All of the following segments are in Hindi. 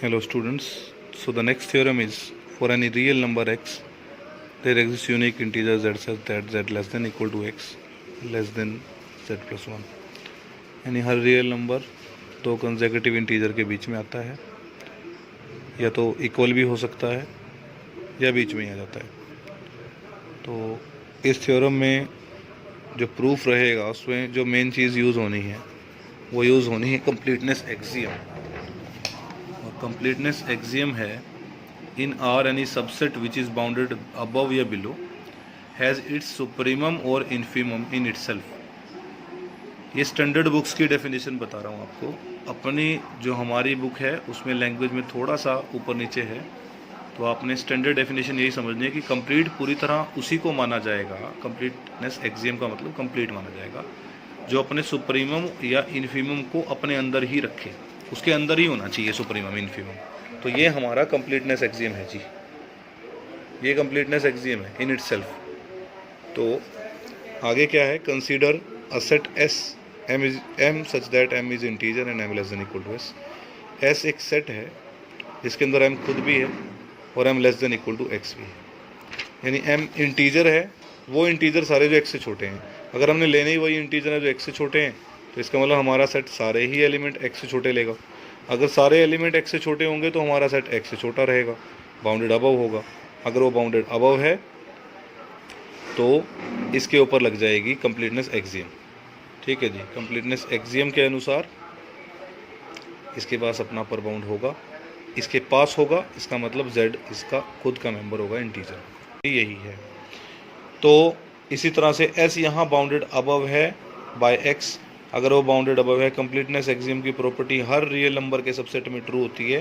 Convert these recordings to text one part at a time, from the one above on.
Hello students. So the next theorem is for any real number x, there exists unique integer z such that z less than equal to x less than z plus 1. यानी हर रियल नंबर दो कंसेक्यूटिव इंटीजर के बीच में आता है, या तो इक्वल भी हो सकता है या बीच में ही आ जाता है. तो इस थ्योरम में जो प्रूफ रहेगा उसमें जो मेन चीज़ यूज़ होनी है वो यूज़ होनी है कंप्लीटनेस एक्सियम. और कंप्लीटनेस एक्सियम है in R any subset which is bounded above या below has its supremum or infimum in itself. ये स्टैंडर्ड बुक्स की डेफिनेशन बता रहा हूँ आपको. अपनी जो हमारी बुक है उसमें लैंग्वेज में थोड़ा सा ऊपर नीचे है, तो आपने स्टैंडर्ड डेफिनेशन यही समझनी है कि कंप्लीट पूरी तरह उसी को माना जाएगा. कंप्लीटनेस एक्सियम का मतलब कंप्लीट माना जाएगा जो अपने सुप्रीमम या इन्फीमम को अपने अंदर ही रखे, उसके अंदर ही होना चाहिए सुप्रीमम इन्फीमम. तो ये हमारा कंप्लीटनेस एक्सियम है जी, ये कंप्लीटनेस एक्सियम है इन इटसेल्फ. तो आगे क्या है, consider a set S M such that M is integer and M less than equal to S. S एक सेट है जिसके अंदर एम खुद भी है और M less than equal to X भी है. यानी एम इंटीजर है, वो इंटीजर सारे जो एक्स से छोटे हैं. अगर हमने लेने ही वही इंटीजर है जो एक्स से छोटे हैं, तो इसका मतलब हमारा सेट सारे ही एलिमेंट एक्स से छोटे लेगा. अगर सारे एलिमेंट एक्स से छोटे होंगे तो हमारा सेट एक्स से छोटा रहेगा, बाउंडेड अबव होगा. अगर वो बाउंडेड अबव है तो इसके ऊपर लग जाएगी कंप्लीटनेस एक्सियम. ठीक है जी, कंप्लीटनेस एक्सियम के अनुसार इसके पास अपना अपर बाउंड होगा, इसके पास होगा, इसका मतलब z इसका खुद का मेंबर होगा इंटीजर. यही है. तो इसी तरह से s यहाँ बाउंडेड अबव है बाय x. अगर वो बाउंडेड अबव है, कंप्लीटनेस एक्सियम की प्रॉपर्टी हर रियल नंबर के सबसेट में ट्रू होती है.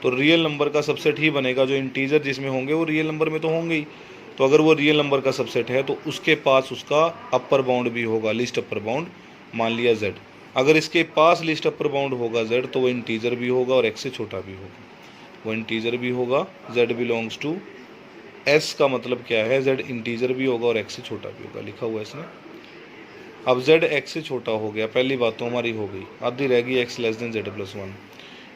तो रियल नंबर का सबसेट ही बनेगा, जो इंटीजर जिसमें होंगे वो रियल नंबर में तो होंगे ही. तो अगर वो रियल नंबर का सबसेट है तो उसके पास उसका अपर बाउंड भी होगा, लिस्ट अपर बाउंड. मान लिया z. अगर इसके पास लिस्ट अपर बाउंड होगा z, तो वो इंटीजर भी होगा और x से छोटा भी होगा. वो इंटीजर भी होगा, z बिलोंग्स टू s का मतलब क्या है, z इंटीजर भी होगा और x से छोटा भी होगा. लिखा हुआ है इसने. अब z x से छोटा हो गया, पहली बात तो हमारी हो गई. आधी रह गई x less than z plus 1.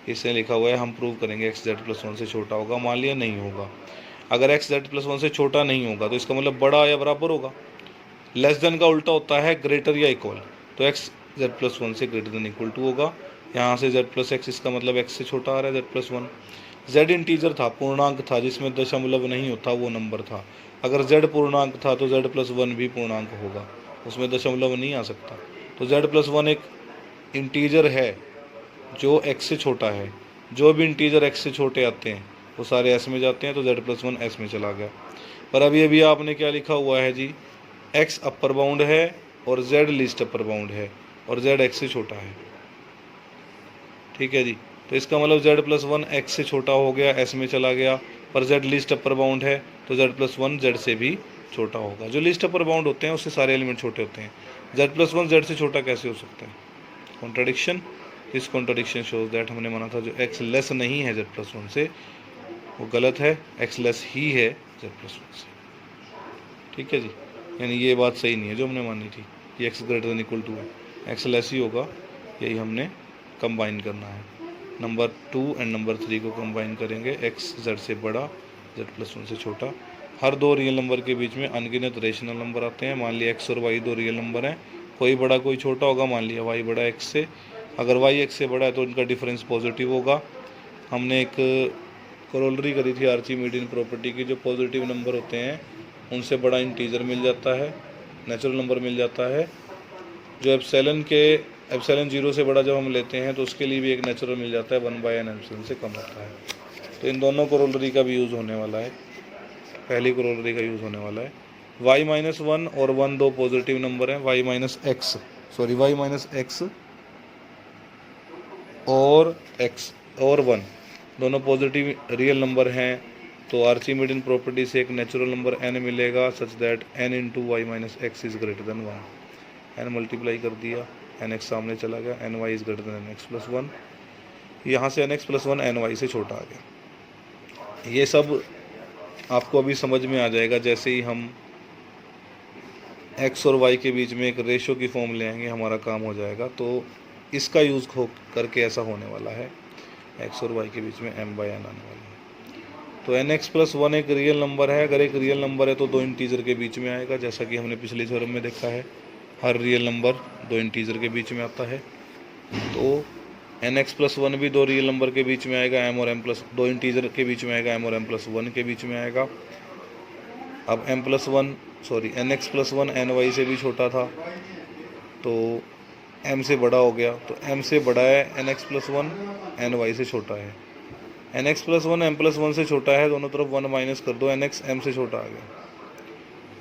इससे लिखा हुआ है हम प्रूव करेंगे x z प्लस 1 से छोटा होगा. मान लिया नहीं होगा. अगर x z प्लस 1 से छोटा नहीं होगा तो इसका मतलब बड़ा या बराबर होगा. लेस देन का उल्टा होता है ग्रेटर या इक्वल. तो x z प्लस 1 से ग्रेटर देन इक्वल टू होगा. यहाँ से z प्लस x, इसका मतलब x से छोटा आ रहा है z प्लस 1. z इंटीजर था, पूर्णांक था, जिसमें दशमलव नहीं होता वो नंबर था. अगर z पूर्णांक था तो z प्लस 1 भी पूर्णांक होगा, उसमें दशमलव नहीं आ सकता. तो z प्लस 1 एक इंटीजर है जो x से छोटा है. जो भी इंटीजर x से छोटे आते हैं वो सारे s में जाते हैं, तो z प्लस 1 s में चला गया. पर अभी आपने क्या लिखा हुआ है जी, x अपर बाउंड है और z लिस्ट अपर बाउंड है और z x से छोटा है. ठीक है जी. तो इसका मतलब z प्लस 1 x से छोटा हो गया, s में चला गया. पर z लिस्ट अपर बाउंड है तो z प्लस 1 z से भी छोटा होगा. जो लिस्ट अपर बाउंड होते हैं उससे सारे एलिमेंट छोटे होते हैं. z प्लस 1 z से छोटा कैसे हो सकता है? Contradiction. This contradiction shows that हमने माना था जो x लेस नहीं है z प्लस 1 से वो गलत है, x लेस ही है z प्लस 1 से. ठीक है जी. यानी ये बात सही नहीं है जो हमने मानी थी कि x greater than equal to है, x लेस ही होगा. यही हमने कंबाइन करना है. नंबर 2 एंड नंबर 3 को कंबाइन करेंगे. x z से बड़ा, z प्लस 1 से छोटा. हर दो रियल नंबर के बीच में अनगिनत रेशनल नंबर आते हैं. मान लिया x और y दो रियल नंबर हैं, कोई बड़ा कोई छोटा होगा. मान लिया y बड़ा x से. अगर y x से बड़ा है तो इनका डिफरेंस पॉजिटिव होगा. हमने एक करोलरी करी थी आर्चिमीडियन प्रॉपर्टी की, जो पॉजिटिव नंबर होते हैं उनसे बड़ा इंटीजर मिल जाता है, नेचुरल नंबर मिल जाता है. जो एप्सिलॉन 0 से बड़ा जब हम लेते हैं तो उसके लिए भी एक नेचुरल मिल जाता है, 1/n एप्सिलॉन से कम होता है. तो इन दोनों करोलरी का भी यूज़ होने वाला है. पहली करोलरी का यूज़ होने वाला है. y माइनस 1 और 1 दो पॉजिटिव नंबर हैं. y माइनस x और x और 1 दोनों पॉजिटिव रियल नंबर हैं. तो आर्चिमीडियन प्रॉपर्टी से एक नेचुरल नंबर n मिलेगा such that n into Y minus X is greater than 1. n multiply कर दिया, nx सामने चला गया, ny is greater than nx plus 1. यहाँ से nx प्लस 1 ny से छोटा आ गया. ये सब आपको अभी समझ में आ जाएगा जैसे ही हम x और y के बीच में एक रेशो की फॉर्म ले आएंगे, हमारा काम हो जाएगा. तो इसका यूज़ करके ऐसा होने वाला है. एक्स और वाई के बीच में m बाय n आने वाला है। तो nx प्लस 1 एक रियल नंबर है। अगर एक रियल नंबर है तो दो इंटीजर के बीच में आएगा, जैसा कि हमने पिछले थ्योरम में देखा है, हर रियल नंबर दो इंटीजर के बीच में आता है। तो nx प्लस 1 भी दो रियल नंबर के बीच में आएगा, m और m प्लस दो इंटीजर के बीच में आएगा, m और m प्लस 1 के बीच में आएगा। अब nx प्लस 1 ny से भी छोटा था, तो m से बड़ा हो गया, तो m से बड़ा है nx प्लस 1, ny से छोटा है। nx प्लस 1 m प्लस 1 से छोटा है, दोनों तरफ 1 माइनस कर दो, nx m से छोटा आ गया,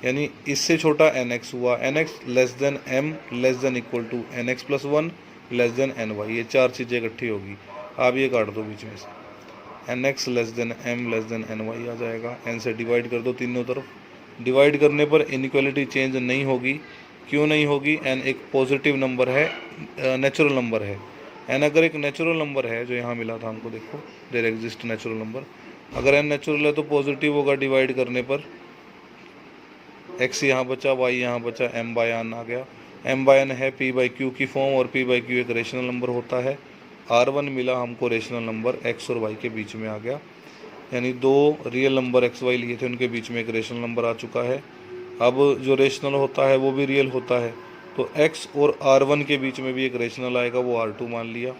यानी इससे छोटा nx हुआ। nx less than m less than equal to nx plus 1 less than ny, ये चार चीज़ें इकट्ठी होगी। आप ये काट दो बीच में से, nx less than m less than ny आ जाएगा। n से डिवाइड कर दो तीनों तरफ, डिवाइड करने पर इनइक्वालिटी चेंज नहीं होगी। क्यों नहीं होगी? n एक पॉजिटिव नंबर है, नेचुरल नंबर है। n अगर एक नेचुरल नंबर है, जो यहाँ मिला था हमको, देखो देयर एग्जिस्ट नेचुरल नंबर, अगर n नेचुरल है तो पॉजिटिव होगा, डिवाइड करने पर x यहाँ बचा, y यहाँ बचा, m बाय n आ गया। m बाय n है p बाई q की फॉर्म, और p बाई q एक रेशनल नंबर होता है। r1 मिला हमको रेशनल नंबर, x और y के बीच में आ गया, यानी दो रियल नंबर एक्स वाई लिए थे, उनके बीच में एक रेशनल नंबर आ चुका है। अब जो रेशनल होता है वो भी रियल होता है, तो x और r1 के बीच में भी एक रेशनल आएगा, वो r2 मान लिया।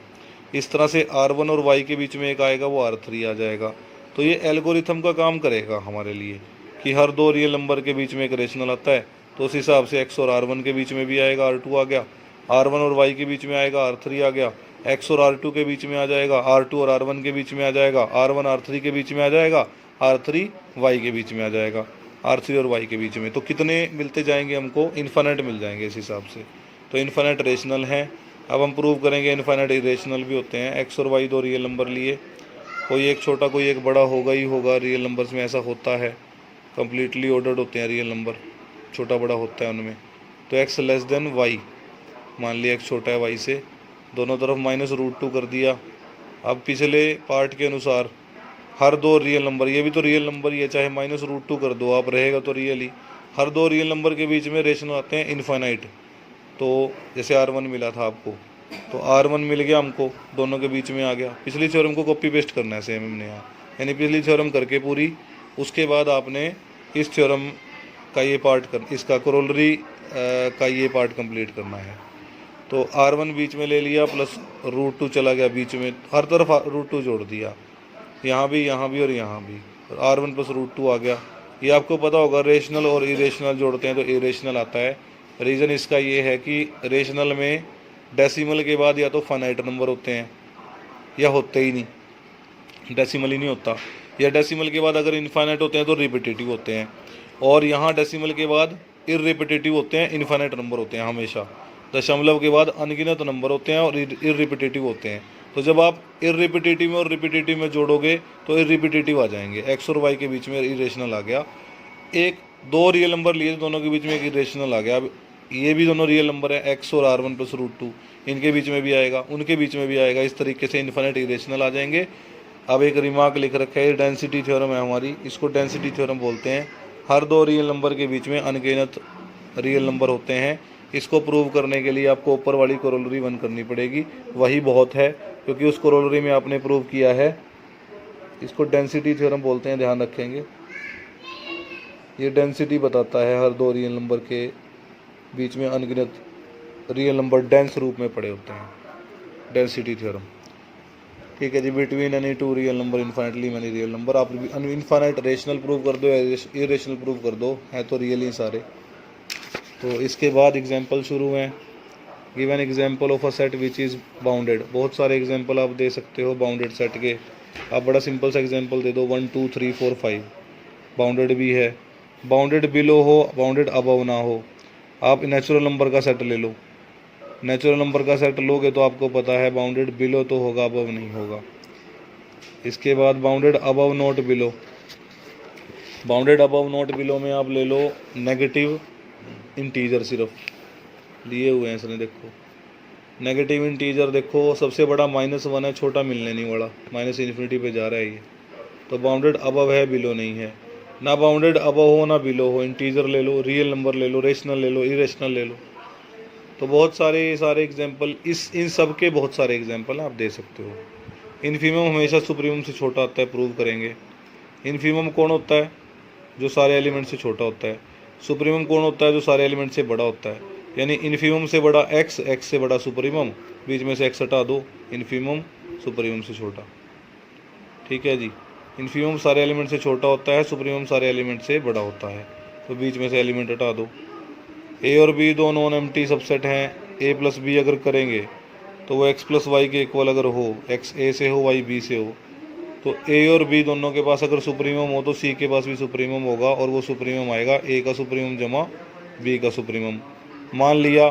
इस तरह से r1 और y के बीच में एक आएगा, वो r3 आ जाएगा। तो ये एल्गोरिथम का काम करेगा हमारे लिए कि हर दो रियल नंबर के बीच में एक रेशनल आता है, तो उस हिसाब से x और r1 के बीच में भी आएगा, r2 आ गया, r1 और y के बीच में आएगा, r3 आ गया, x और r2 के बीच में आ जाएगा, r2 और r1 के बीच में आ जाएगा, r1 r3 के बीच में आ जाएगा, r3 y के बीच में आ जाएगा, r3 और y के बीच में। तो कितने मिलते जाएंगे हमको? इन्फिनिट मिल जाएंगे इस हिसाब से। तो इन्फिनिट रेशनल हैं। अब हम प्रूव करेंगे इन्फिनिट इरेशनल भी होते हैं। x और y दो रियल नंबर लिए, कोई एक छोटा कोई एक बड़ा होगा ही होगा, रियल नंबर्स में ऐसा होता है, कम्प्लीटली ऑर्डर्ड होते हैं रियल नंबर, छोटा बड़ा होता है उनमें। तो x लेस देन y, मान लिया x छोटा है y से, दोनों तरफ -√2 कर दिया। अब पिछले पार्ट के अनुसार हर दो रियल नंबर, ये भी तो रियल नंबर ही है, चाहे -√2 कर दो आप, रहेगा तो रियल ही। हर दो रियल नंबर के बीच में रेशनल आते हैं इनफाइनाइट। तो जैसे r1 मिला था आपको, तो r1 मिल गया हमको, दोनों के बीच में आ गया। पिछली थ्योरम को कॉपी पेस्ट करना है सेम हमने यहाँ, यानी पिछली थ्योरम करके पूरी, उसके बाद आपने इस थ्योरम का ये पार्ट इसका कोरोलरी का ये पार्ट कंप्लीट करना है। तो r1 बीच में ले लिया, प्लस √2 चला गया बीच में, हर तरफ √2 जोड़ दिया, यहाँ भी और यहाँ भी, और r1 प्लस √2 आ गया। ये आपको पता होगा, रेशनल और इरेशनल जोड़ते हैं तो इरेशनल आता है। रीज़न इसका ये है कि रेशनल में डेसिमल के बाद या तो फाइनाइट नंबर होते हैं या होते ही नहीं, डेसिमल ही नहीं होता, या डेसिमल के बाद अगर इनफाइनाइट होते हैं तो रिपीटेटिव होते हैं, और यहाँ डेसिमल के बाद इररिपीटेटिव होते हैं, इनफाइनाइट नंबर होते हैं हमेशा। दशमलव के बाद अनगिनत नंबर होते हैं और इररिपीटेटिव होते हैं। तो जब आप इररिपीटेटिव में और रिपीटेटिव में जोड़ोगे तो इररिपीटेटिव आ जाएंगे। एक्स और वाई के बीच में इरेशनल आ गया, एक दो रियल नंबर लिए दोनों के बीच में एक इरेशनल आ गया। अब ये भी दोनों रियल नंबर है, x और r1 प्लस √2, इनके बीच में भी आएगा, उनके बीच में भी आएगा, इस तरीके से इन्फिनिट इरेशनल आ जाएंगे। अब एक रिमार्क लिख रखा है, डेंसिटी थ्योरम है हमारी, इसको डेंसिटी थ्योरम बोलते हैं। हर दो रियल नंबर के बीच में अनगिनत रियल नंबर होते हैं। इसको प्रूव करने के लिए आपको ऊपर वाली कोरोलरी 1 करनी पड़ेगी, वही बहुत है, क्योंकि उस कोरोलरी में आपने प्रूव किया है। इसको डेंसिटी थ्योरम बोलते हैं, ध्यान रखेंगे। ये डेंसिटी बताता है हर दो रियल नंबर के बीच में अनगिनत रियल नंबर डेंस रूप में पड़े होते हैं, डेंसिटी थ्योरम। ठीक है जी, between any two real number infinitely many real number. आप इनफाइनाइट रेशनल प्रूव कर दो या इरेशनल प्रूव कर दो, है तो रियल ही सारे। तो इसके बाद एग्जांपल शुरू हैं। Give an example of a set which is bounded. बहुत सारे एग्जांपल आप दे सकते हो बाउंडेड सेट के। आप बड़ा सिंपल सा एग्जांपल दे दो, 1 2 3 4 5 बाउंडेड भी है, बाउंडेड बिलो हो, बाउंडेड अबव ना हो। आप नेचुरल नंबर का सेट ले लो, नेचुरल नंबर का सेट लोगे तो आपको पता है बाउंडेड बिलो तो होगा, अबव नहीं होगा। इसके बाद bounded above not below. Bounded above not below में आप ले लो नेगेटिव इंटीजर, सिर्फ लिए हुए हैं इसने, देखो नेगेटिव इंटीजर, देखो सबसे बड़ा -1 है, छोटा मिलने नहीं वाला, -∞ पे जा रहा है ये। तो बाउंडेड अबव है, बिलो नहीं है। ना बाउंडेड अबव हो ना बिलो हो, इंटीजर ले लो, रियल नंबर ले लो, रेशनल ले लो, इरेशनल ले लो। तो बहुत सारे एग्जांपल, इन सब के बहुत सारे एग्जांपल आप दे सकते हो। इन्फीमम हमेशा सुप्रीमम से छोटा होता है, प्रूव करेंगे। इन्फीमम कौन होता है? जो सारे एलिमेंट से छोटा होता है। सुप्रीमम कौन होता है? जो सारे एलिमेंट से बड़ा होता है। यानी इन्फीमम से बड़ा एक्स, एक्स से बड़ा सुप्रीमम, बीच में से एक्स हटा दो, इन्फीमम सुप्रीमम से छोटा। ठीक है जी। इन्फीमम सारे एलिमेंट से छोटा होता है, सुप्रीमम सारे एलिमेंट से बड़ा होता है, तो बीच में से एलिमेंट हटा दो। ए और बी दो नॉन एम्प्टी सबसेट हैं। ए प्लस बी अगर करेंगे तो वो एक्स प्लस वाई के इक्वल अगर हो, एक्स ए से हो वाई बी से हो, तो ए और बी दोनों के पास अगर सुप्रीमम हो तो सी के पास भी सुप्रीमम होगा, और वो सुप्रीमम आएगा ए का सुप्रीमम जमा बी का सुप्रीमम। मान लिया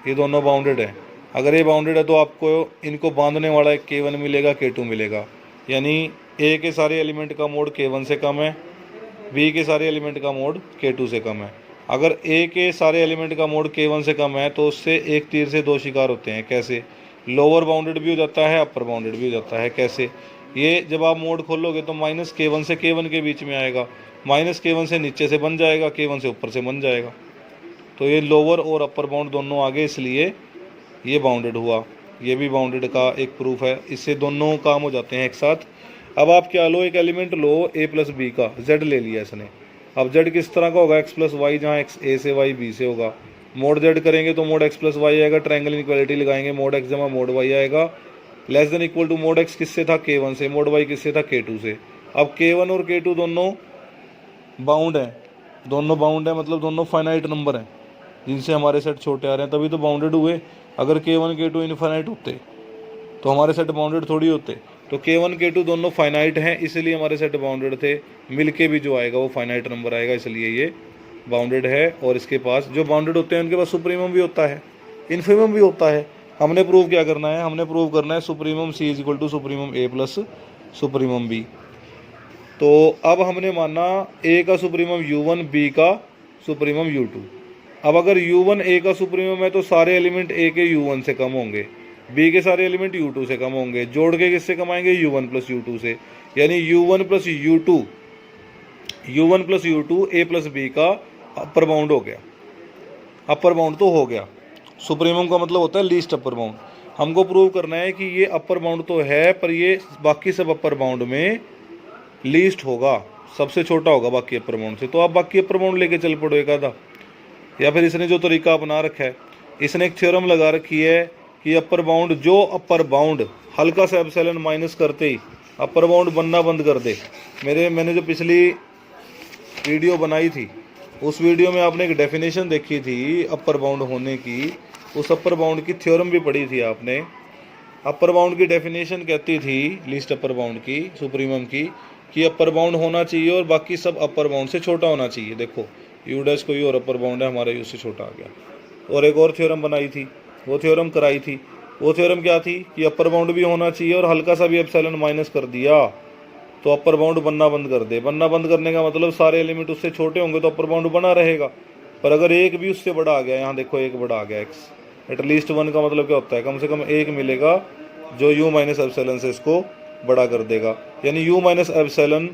ये दोनों बाउंडेड है। अगर ये बाउंडेड है तो आपको इनको बांधने वाला एक K1 मिलेगा, K2 मिलेगा। यानी ए के सारे एलिमेंट का मोड K1 से कम है, बी के सारे एलिमेंट का मोड K2 से कम है। अगर ए के सारे एलिमेंट का मोड K1 से कम है तो उससे एक तीर से दो शिकार होते हैं। कैसे? लोअर बाउंडेड भी हो जाता है, अपर बाउंडेड भी हो जाता है। कैसे? ये जब आप मोड खोलोगे तो माइनस K1 से K1 के बीच में आएगा, माइनस K1 से नीचे से बन जाएगा, K1 से ऊपर से बन जाएगा। तो ये लोअर और अपर बाउंड दोनों आगे, इसलिए ये बाउंडेड हुआ। ये भी बाउंडेड का एक प्रूफ है। इससे दोनों काम हो जाते हैं एक साथ। अब आप क्या लो, एक एलिमेंट लो ए प्लस बी का, जेड ले लिया इसने। अब जेड किस तरह का होगा? एक्स प्लस वाई, जहाँ एक्स ए से वाई बी से होगा। मोड जेड करेंगे तो मोड एक्स प्लस वाई आएगा, ट्रायंगल इनइक्वालिटी लगाएंगे, मोड एक्स जमा मोड वाई आएगा, less than equal to mod X किससे था? K1 से, मोड वाई किससे था? K2 से। अब K1 और K2 दोनों बाउंड हैं, दोनों बाउंड है मतलब दोनों फाइनाइट नंबर हैं जिनसे हमारे सेट छोटे आ रहे हैं, तभी तो बाउंडेड हुए। अगर K1 K2 इनफाइनाइट होते तो हमारे सेट बाउंडेड थोड़ी होते। तो K1 K2 दोनों फाइनाइट हैं, इसलिए हमारे सेट बाउंडेड थे। मिलके भी जो आएगा वो फाइनाइट नंबर आएगा, इसलिए ये बाउंडेड है। और इसके पास जो बाउंडेड होते हैं उनके पास सुप्रीमम भी होता है, इन्फीमम भी होता है। हमने प्रूव क्या करना है? हमने प्रूव करना है supremum C is equal to supremum A plus supremum B. तो अब हमने माना ए का सुप्रीमम U1, बी का सुप्रीमम U2। अब अगर U1 ए का सुप्रीमम है तो सारे एलिमेंट ए के U1 से कम होंगे, बी के सारे एलिमेंट U2 से कम होंगे। जोड़ के किससे कमाएंगे? U1 प्लस U2 से। यानी U1 प्लस U2 ए प्लस बी का अपर बाउंड हो गया। अपर बाउंड तो हो गया। सुप्रीमम का मतलब होता है लीस्ट अपर बाउंड। हमको प्रूव करना है कि ये अपर बाउंड तो है, पर ये बाकी सब अपर बाउंड में लीस्ट होगा, सबसे छोटा होगा बाकी अपर बाउंड से। तो आप बाकी अपर बाउंड लेके चल पड़ो एक आधा। या फिर इसने जो तरीका अपना रखा है, इसने एक थ्योरम लगा रखी है कि अपर बाउंड हल्का सा एप्सिलॉन माइनस करते ही अपर बाउंड बनना बंद कर दे। मैंने जो पिछली वीडियो बनाई थी उस वीडियो में आपने एक डेफिनेशन देखी थी अपर बाउंड होने की, उस अपर बाउंड की थ्योरम भी पढ़ी थी आपने। अपर बाउंड की डेफिनेशन कहती थी लीस्ट अपर बाउंड की, सुप्रीमम की, कि अपर बाउंड होना चाहिए और बाकी सब अपर बाउंड से छोटा होना चाहिए। देखो यू डैश कोई और अपर बाउंड है, हमारा यू से छोटा आ गया। और एक और थ्योरम बनाई थी, वो थ्योरम कराई थी। वो थ्योरम क्या थी? कि अपर बाउंड भी होना चाहिए और हल्का सा भी एप्सिलॉन माइनस कर दिया तो अपर बाउंड बनना बंद कर दे। बनना बंद करने का मतलब सारे एलिमेंट उससे छोटे होंगे तो अपर बाउंड बना रहेगा। पर अगर एक भी उससे बड़ा आ गया, यहाँ देखो एक बड़ा आ गया एक्स, एटलीस्ट 1 का मतलब क्या होता है? कम से कम एक मिलेगा जो u माइनस एप्सिलॉन से इसको बड़ा कर देगा। यानी u माइनस एप्सिलॉन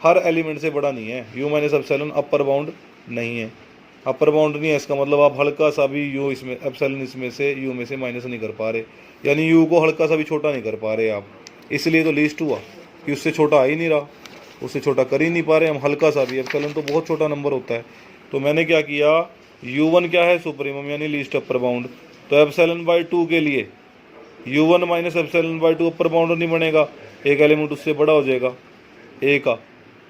हर एलिमेंट से बड़ा नहीं है। u minus epsilon upper bound नहीं है, अपर बाउंड नहीं है। इसका मतलब आप हल्का सा भी u इसमें एप्सिलॉन इसमें से u में से माइनस नहीं कर पा रहे, यानी u को हल्का सा भी छोटा नहीं कर पा रहे आप। इसलिए तो लीस्ट हुआ कि उससे छोटा आ ही नहीं रहा, उससे छोटा कर ही नहीं पा रहे हम हल्का सा भी। एप्सिलॉन तो बहुत छोटा नंबर होता है। तो मैंने क्या किया, U1 क्या है? सुप्रीमम यानी लीस्ट अपर बाउंड। तो एप्सिलॉन बाई 2 के लिए U1 minus epsilon by 2 upper bound नहीं बनेगा, एक एलिमेंट उससे बड़ा हो जाएगा ए का।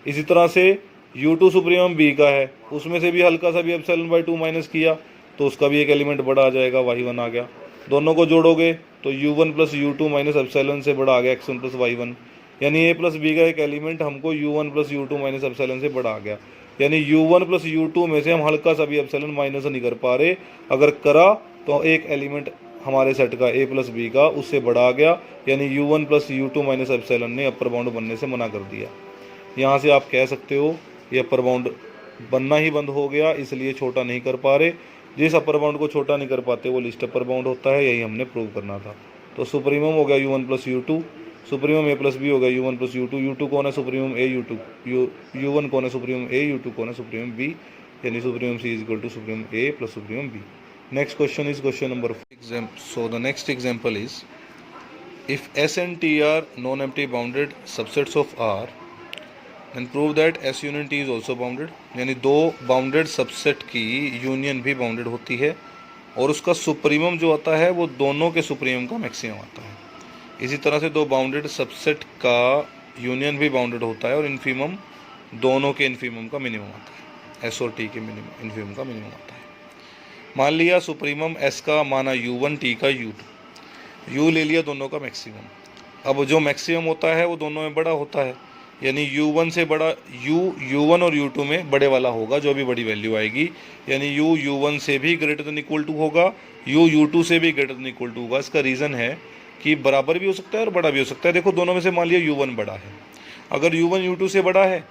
इसी तरह से U2 सुप्रीमम बी का है, उसमें से भी हल्का सा भी एप्सिलॉन बाई 2 माइनस किया तो उसका भी एक एलिमेंट बड़ा आ जाएगा, y1 आ गया। दोनों को जोड़ोगे तो U1 plus U2 minus epsilon से बड़ा आ गया x1 प्लस y1। यानी ए प्लस बी का एक एलिमेंट हमको U1 plus U2 minus epsilon से बड़ा आ गया। यानी U1 प्लस U2 में से हम हल्का सा भी एप्सिलॉन माइनस नहीं कर पा रहे, अगर करा तो एक एलिमेंट हमारे सेट का ए प्लस बी का उससे बड़ा आ गया। यानी U1 plus U2 minus epsilon ने अपर बाउंड बनने से मना कर दिया। यहाँ से आप कह सकते हो ये अपर बाउंड बनना ही बंद हो गया, इसलिए छोटा नहीं कर पा रहे। जिस अपर बाउंड को छोटा नहीं कर पाते वो लिस्ट अपर बाउंड होता है, यही हमने प्रूव करना था। तो सुप्रीमम हो गया U1 plus U2, supremum A plus B हो गया U1 प्लस U2। U2 कौन है? सुप्रीमम ए U2, U1 कौन है? सुप्रीमम ए, U2 कौन है? Supremum B. यानी supremum C is equal to supremum A plus supremum B. Next question is question number 4। So the next example is if S and T are non-empty bounded subsets of R, then prove that S union T is also bounded। यानी दो बाउंडेड सबसेट की यूनियन भी बाउंडेड होती है और उसका सुप्रीमम जो आता है वो दोनों के सुप्रीमम का मैक्सिमम आता है। इसी तरह से दो बाउंडेड सबसेट का यूनियन भी बाउंडेड होता है और इन्फीमम दोनों के इन्फीमम का मिनिमम आता है। एस और टी के मिनिमम इन्फीमम का मिनिमम आता है। मान लिया सुप्रीमम एस का माना U1, टी का U2, U ले लिया दोनों का मैक्सिमम। अब जो मैक्सिमम होता है वो दोनों में बड़ा होता है, यानी U1 से बड़ा U1 और U2 में बड़े वाला होगा जो भी बड़ी वैल्यू आएगी, यानी U1 से भी ग्रेटर देन इक्वल टू होगा, U2 से भी ग्रेटर देन इक्वल टू होगा। इसका रीज़न है कि बराबर भी हो सकता है और बड़ा भी हो सकता है। देखो दोनों में से मान लिया U1 बड़ा है, अगर U1 U2 से बड़ा है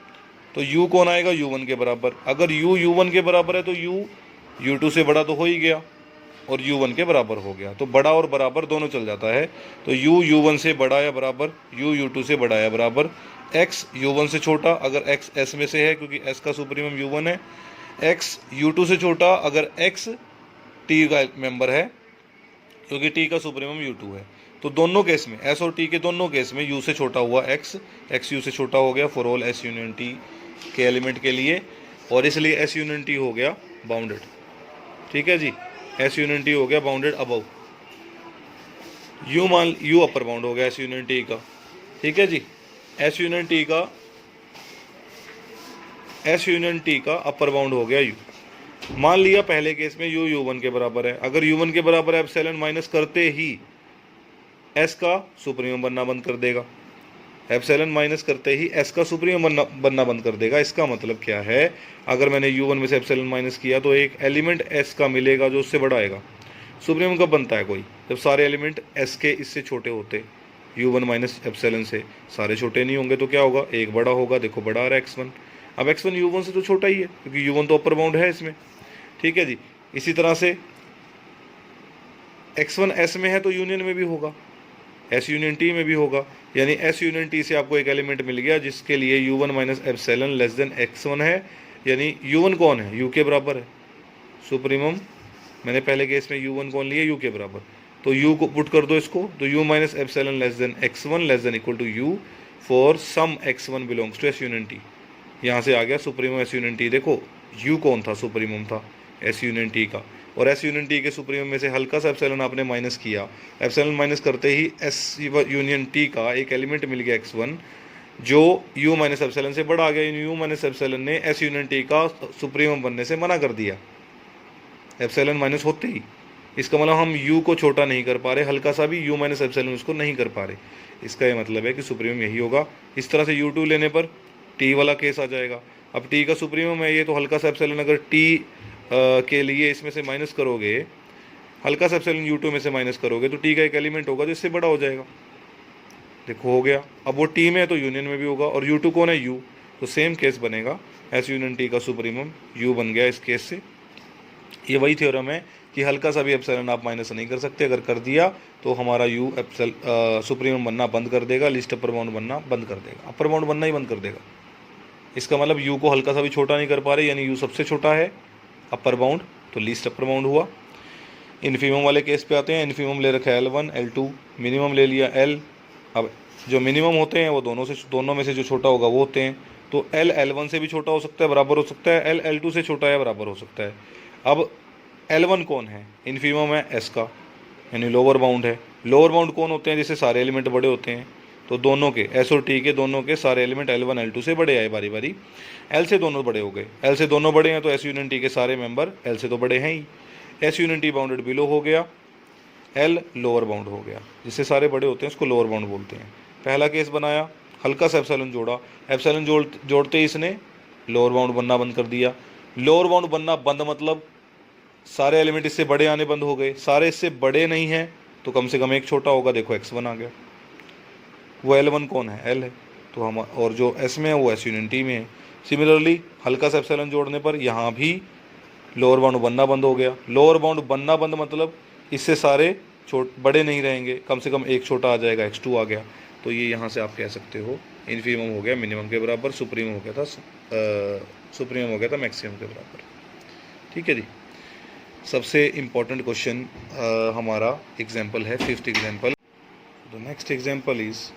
तो U कौन आएगा, U1 के बराबर। अगर U1 के बराबर है तो U2 से बड़ा तो हो ही गया और U1 के बराबर हो गया, तो बड़ा और बराबर दोनों चल जाता है। तो U1 से बड़ा या बराबर, U2 से बड़ा या बराबर, X U1 से छोटा अगर X S में से है क्योंकि S का सुप्रीमम U1 है, X U2 से छोटा अगर X T का मेंबर है क्योंकि T का सुप्रीमम U2 है। तो दोनों केस में S और T के दोनों केस में U से छोटा हुआ X U से छोटा हो गया for all S union T के एलिमेंट के लिए, और इसलिए S यूनियन T हो गया बाउंडेड। ठीक है जी, S यूनियन T हो गया bounded above. U upper bound हो गया S यूनियन T का। ठीक है जी, S यूनियन T का अपर बाउंड हो गया U। मान लिया पहले केस में U1 के बराबर है, अगर U1 के बराबर है एप्सिलॉन माइनस करते ही S का सुप्रीमम बनना बंद कर देगा। एप्सिलॉन माइनस करते ही S का सुप्रीमम बनना बंद कर देगा। इसका मतलब क्या है, अगर मैंने U1 में से एप्सिलॉन माइनस किया तो एक एलिमेंट S का मिलेगा जो उससे बड़ा आएगा। सुप्रीमम कब बनता है कोई, जब सारे एलिमेंट S के इससे छोटे होते। U1 माइनस एप्सिलॉन से सारे छोटे नहीं होंगे तो क्या होगा, एक बड़ा होगा। देखो बड़ा आ रहा है X1। अब X1 U1 से तो छोटा ही है क्योंकि U1 तो अपर बाउंड है इसमें। ठीक है जी, इसी तरह से X1 S में है तो यूनियन में भी होगा, S यूनियन T में भी होगा, यानी S यूनियन T से आपको एक एलिमेंट मिल गया जिसके लिए U1 minus epsilon less than X1 है, यानी U1 कौन है, U के बराबर है। सुप्रीमम मैंने पहले केस में U1 कौन लिया, U के बराबर, तो U को पुट कर दो इसको, तो U minus epsilon less than X1 less than equal to U for some X1 belongs to S union T। यहाँ से आ गया सुप्रीमम S यूनियन T। देखो U कौन था, सुप्रीमम था S यूनियन T का, और S यूनियन T के सुप्रीमम में से हल्का सा एप्सिलॉन आपने माइनस किया। एप्सिलॉन माइनस करते ही S यूनियन T का एक एलिमेंट मिल गया X1 जो U माइनस एप्सिलॉन से बड़ा आ गया। U माइनस एप्सिलॉन ने S यूनियन T का सुप्रीमम बनने से मना कर दिया एप्सिलॉन माइनस होते ही। इसका मतलब हम U को छोटा नहीं कर पा रहे, हल्का सा भी U माइनस एप्सिलॉन उसको नहीं कर पा रहे। इसका ये मतलब है कि सुप्रीमम यही होगा। इस तरह से U2 लेने पर T वाला केस आ जाएगा। अब T का सुप्रीमम है ये, तो हल्का सा एप्सिलॉन अगर T के लिए इसमें से माइनस करोगे, हल्का सा एप्सिलॉन U2 में से माइनस करोगे तो T का एक एलिमेंट होगा जो इससे बड़ा हो जाएगा। देखो हो गया, अब वो T में है तो यूनियन में भी होगा, और U2 कौन है, U, तो सेम केस बनेगा। S यूनियन T का सुप्रीमम U बन गया इस केस से। ये वही थ्योरम है कि हल्का सा भी एप्सिलॉन आप माइनस नहीं कर सकते, अगर कर दिया तो हमारा U सुप्रीमम बनना बंद कर देगा, लीस्ट अपर बाउंड बनना बंद कर देगा, अपर बाउंड बनना ही बंद कर देगा। इसका मतलब U को हल्का सा भी छोटा नहीं कर पा रहे, यानी U सबसे छोटा है, अपर बाउंड, तो लीस्ट अपर बाउंड हुआ। इन्फीमम वाले केस पे आते हैं। इन्फीमम ले रखा है L1 L2, मिनिमम ले लिया L। अब जो मिनिमम होते हैं वो दोनों में से जो छोटा होगा वो होते हैं, तो L L1 से भी छोटा हो सकता है, बराबर हो सकता है, L L2 से छोटा है, बराबर हो सकता है। अब L1 कौन है, इन्फीमम है S का, यानी लोअर बाउंड है। लोअर बाउंड कौन होते हैं, जैसे सारे एलिमेंट बड़े होते हैं, तो दोनों के S और T के दोनों के सारे एलिमेंट L1 L2 से बड़े आए बारी बारी, L से दोनों बड़े हो गए। L से दोनों बड़े हैं तो S यूनियन T के सारे मेंबर L से तो बड़े हैं ही। S union T bounded below हो गया, L लोअर बाउंड हो गया, जिससे सारे बड़े होते हैं उसको लोअर बाउंड बोलते हैं। पहला केस बनाया, हल्का सा एप्सिलॉन जोड़ा, एप्सिलॉन जोड़ते ही इसने लोअर बाउंड बनना बंद कर दिया। लोअर बाउंड बनना बंद मतलब सारे एलिमेंट इससे बड़े आने बंद हो गए, सारे इससे बड़े नहीं हैं तो कम से कम एक छोटा होगा। देखो X1 आ गया, वो L1 कौन है, L है, तो हम, और जो S में है वो S यूनियन T में है। सिमिलरली हल्का सा एप्सिलॉन जोड़ने पर यहाँ भी लोअर बाउंड बनना बंद हो गया। लोअर बाउंड बनना बंद मतलब इससे सारे बड़े नहीं रहेंगे, कम से कम एक छोटा आ जाएगा, X2 आ गया। तो ये यहाँ से आप कह सकते हो इन्फीमम हो गया मिनिमम के बराबर, सुप्रीमम हो गया था मैक्सिमम के बराबर। ठीक है जी, सबसे इम्पोर्टेंट क्वेश्चन हमारा एग्जाम्पल है, 5th example. The next example is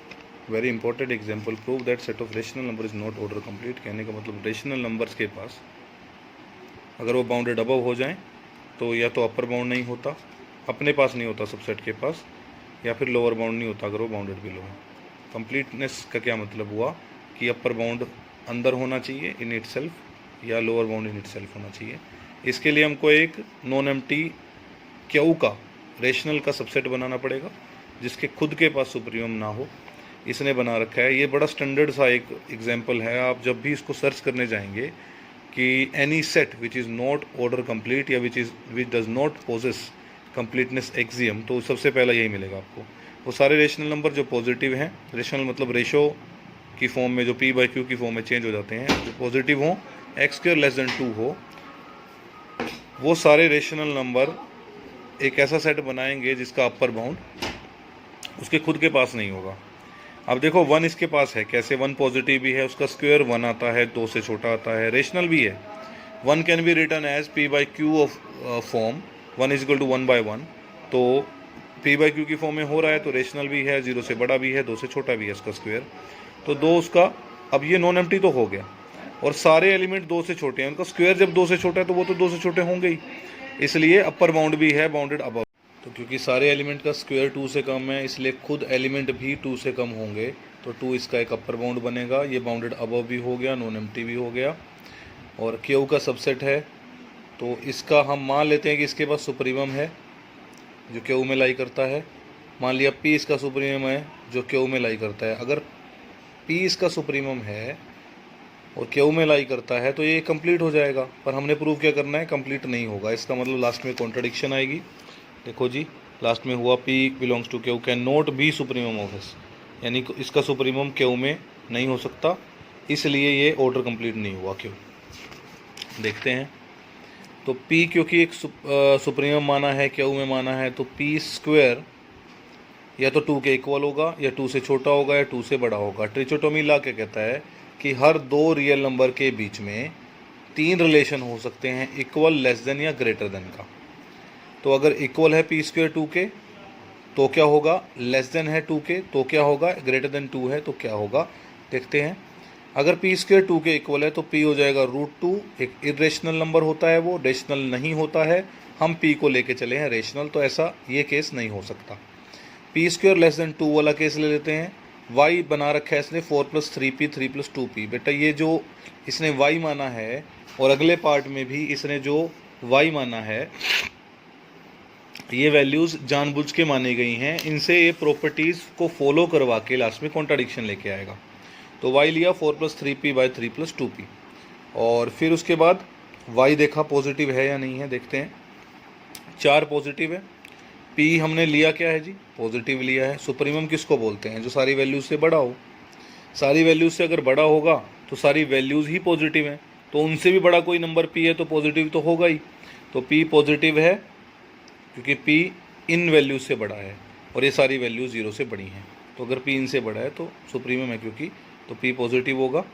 very important example. Prove that set of rational number is not order complete. कहने का मतलब रेशनल नंबर्स के पास अगर वो बाउंडेड अबव हो जाएं तो या तो अपर बाउंड नहीं होता, अपने पास नहीं होता सबसेट के पास, या फिर लोअर बाउंड नहीं होता अगर वो बाउंडेड बिलो है। कंप्लीटनेस का क्या मतलब हुआ कि अपर बाउंड अंदर होना चाहिए इन इटसेल्फ या लोअर बाउंड इन इटसेल्फ होना चाहिए। इसके लिए हमको एक नॉन एम्प्टी क्यू का रेशनल का सबसेट बनाना पड़ेगा जिसके खुद के पास सुप्रीमम ना हो। इसने बना रखा है, ये बड़ा स्टैंडर्ड सा एक एग्जांपल है। आप जब भी इसको सर्च करने जाएंगे कि any set which is not order complete या which does not possess completeness axiom, तो सबसे पहला यही मिलेगा आपको। वो सारे रेशनल नंबर जो पॉजिटिव हैं, रेशनल मतलब रेशो की फॉर्म में जो पी बाई क्यू की फॉर्म में चेंज हो जाते हैं, जो पॉजिटिव हों, एक्स स्क्वायर लेस देन 2 हो, वो सारे रेशनल नंबर एक ऐसा सेट बनाएंगे जिसका अपर बाउंड उसके खुद के पास नहीं होगा। अब देखो 1 इसके पास है, कैसे 1 पॉजिटिव भी है, उसका स्क्वायर 1 आता है, 2 से छोटा आता है, रेशनल भी है। 1 can be written as P by Q of form 1 is equal to 1/1, तो पी बाई क्यू की फॉर्म में हो रहा है तो रेशनल भी है, 0 से बड़ा भी है, 2 से छोटा भी है इसका स्क्वायर, तो 2 उसका। अब ये नॉन एम्प्टी तो हो गया और सारे एलिमेंट 2 से छोटे हैं, उनका स्क्वायर जब 2 से छोटा है तो वो तो 2 से छोटे होंगे ही, इसलिए अपर बाउंड भी है बाउंडेड अबव। तो क्योंकि सारे एलिमेंट का स्क्वायर 2 से कम है इसलिए खुद एलिमेंट भी 2 से कम होंगे, तो 2 इसका एक अपर बाउंड बनेगा। ये बाउंडेड अबव भी हो गया, नॉन एम्प्टी भी हो गया, और क्यू का सबसेट है तो इसका हम मान लेते हैं कि इसके पास सुप्रीमम है जो क्यू में लाई करता है। मान लिया पी इसका सुप्रीमम है जो क्यू में लाई करता है। अगर पी इसका सुप्रीमम है और क्यू में लाई करता है तो ये कंप्लीट हो जाएगा, पर हमने प्रूव क्या करना है, कंप्लीट नहीं होगा। इसका मतलब लास्ट में कॉन्ट्रडिक्शन आएगी। देखो जी, लास्ट में हुआ P belongs to Q can not be supremum of S, यानी इसका सुप्रीमम क्यू में नहीं हो सकता, इसलिए ये ऑर्डर कंप्लीट नहीं हुआ। क्यू देखते हैं, तो पी क्योंकि एक सुप्रीमम माना है, क्यू में माना है, तो पी स्क्वायर या तो 2 के इक्वल होगा या 2 से छोटा होगा या 2 से बड़ा होगा। ट्रिचोटोमी लॉ क्या कहता है कि हर 2 रियल नंबर के बीच में 3 रिलेशन हो सकते हैं, इक्वल, लेस देन या ग्रेटर देन का। तो अगर इक्वल है पी स्क्वायर 2 के तो क्या होगा, लेस देन है 2 के तो क्या होगा, ग्रेटर देन 2 है तो क्या होगा, देखते हैं। अगर पी स्क्वायर 2 के इक्वल है तो पी हो जाएगा √2, एक इरेशनल नंबर होता है, वो रेशनल नहीं होता है। हम पी को लेके चले हैं रेशनल, तो ऐसा ये केस नहीं हो सकता। पी स्क्वायर लेस देन 2 वाला केस ले लेते हैं। वाई बना रखा है इसने 4 + 3p 3 + 2p। बेटा ये जो इसने वाई माना है और अगले पार्ट में भी इसने जो वाई माना है, ये वैल्यूज़ जानबूझ के मानी गई हैं, इनसे ये प्रॉपर्टीज़ को फॉलो करवा के लास्ट में कॉन्ट्राडिक्शन लेके आएगा। तो y लिया 4 + 3p / 3 + 2p, और फिर उसके बाद y देखा पॉजिटिव है या नहीं है, देखते हैं। 4 पॉजिटिव है, p हमने लिया क्या है जी, पॉजिटिव लिया है। सुप्रीमम किसको बोलते हैं, जो सारी वैल्यूज से बड़ा हो। सारी वैल्यूज से अगर बड़ा होगा तो सारी वैल्यूज़ ही पॉजिटिव हैं, तो उनसे भी बड़ा कोई नंबर p है तो पॉजिटिव तो होगा ही। तो p पॉजिटिव है क्योंकि p इन वैल्यूज से बड़ा है और ये सारी वैल्यूज 0 से बड़ी हैं, तो अगर p इनसे बड़ा है तो सुप्रीमम है क्योंकि, तो p पॉजिटिव होगा।